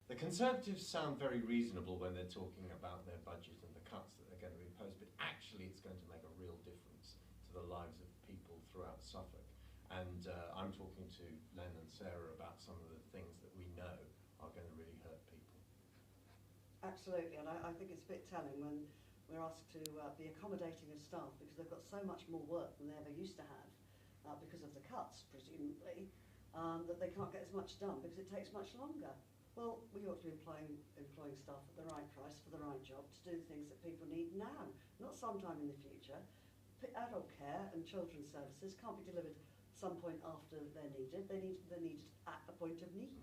The Conservatives sound very reasonable when they're talking about their budget and the cuts that they're going to impose, but actually it's going to make a real difference to the lives of people throughout Suffolk. And I'm talking to Len and Sarah about some of the things that we know are going to really hurt people. Absolutely, and I think it's a bit telling when we're asked to be accommodating of staff because they've got so much more work than they ever used to have because of the cuts, presumably, that they can't get as much done because it takes much longer. Well, we ought to be employing staff at the right price for the right job to do the things that people need now, not sometime in the future. Adult care and children's services can't be delivered some point after they're needed. They're needed at a point of need.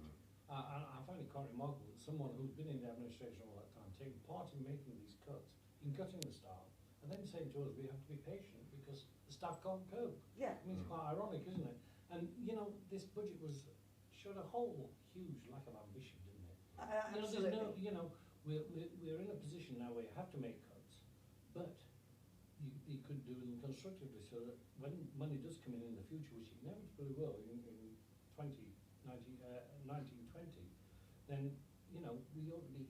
I find it quite remarkable that someone who's been in the administration all that time, taking part in making these cuts, in cutting the staff, and then saying to us we have to be patient because the staff can't cope. Yeah. I mean, it's quite ironic, isn't it? And, you know, this budget showed a whole huge lack of ambition, didn't it? Absolutely. You know, we're in a position now where you have to make cuts, but you could do them constructively so that when money does come in the future, which it inevitably will in 1920, then, you know, we ought to be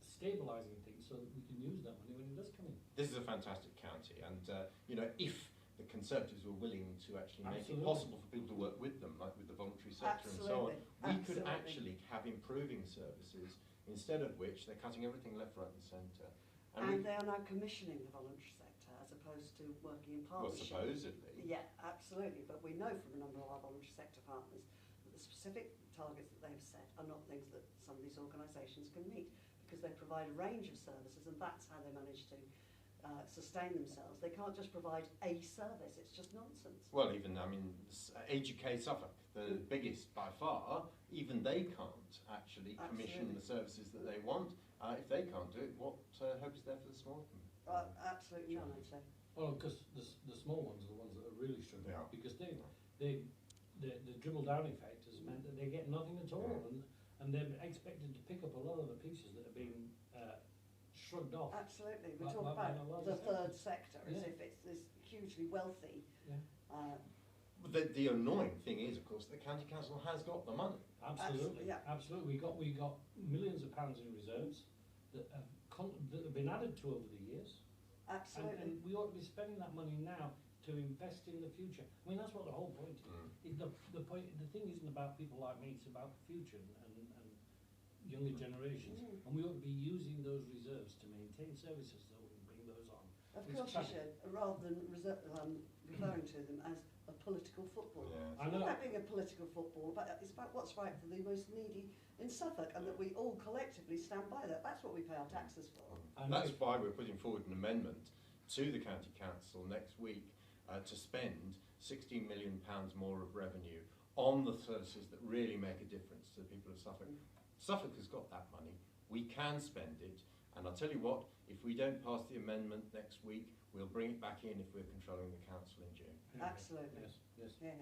stabilising things so that we can use that money when it does come in. This is a fantastic county, and you know, if the Conservatives were willing to actually make Absolutely. it possible for people to work with them, like with the voluntary sector Absolutely. and so on, we could Absolutely. actually have improving services, instead of which they're cutting everything left, right and centre. And they are now commissioning the voluntary sector as opposed to working in Well, partnership. supposedly. Yeah, absolutely. But we know from a number of our voluntary sector partners that the specific targets that they've set are not things that some of these organisations can meet because they provide a range of services and that's how they manage to sustain themselves. They can't just provide a service. It's just nonsense. Well, even, I mean, AGK Suffolk, the biggest by far, even they can't actually commission the services that they want. If they can't do it, what hope is there for the small? Absolutely none, I'd say. Well, because the small ones are the ones that are really struggling because the dribble down effect has meant that they get nothing at all, and they're expected to pick up a lot of the pieces that are being shrugged off. Absolutely. We talk about the third sector as if it's this hugely wealthy. The annoying thing is, of course, the county council has got the money. Absolutely, absolutely. We got millions of pounds in reserves that have been added to over the years. Absolutely. And we ought to be spending that money now to invest in the future. I mean, that's what the whole point is. The thing isn't about people like me, it's about the future and younger generations. And we ought to be using those reserves to maintain services so we can bring those on. Of course you should, rather than referring to them as a political football. Yeah. It's not about being a political football, but it's about what's right for the most needy in Suffolk and that we all collectively stand by that. That's what we pay our taxes for. And that's why we're putting forward an amendment to the County Council next week to spend £16 million more of revenue on the services that really make a difference to the people of Suffolk. Suffolk has got that money. We can spend it. And I'll tell you what, if we don't pass the amendment next week, we'll bring it back in if we're controlling the council in June. Absolutely. Yes, yes. Yeah.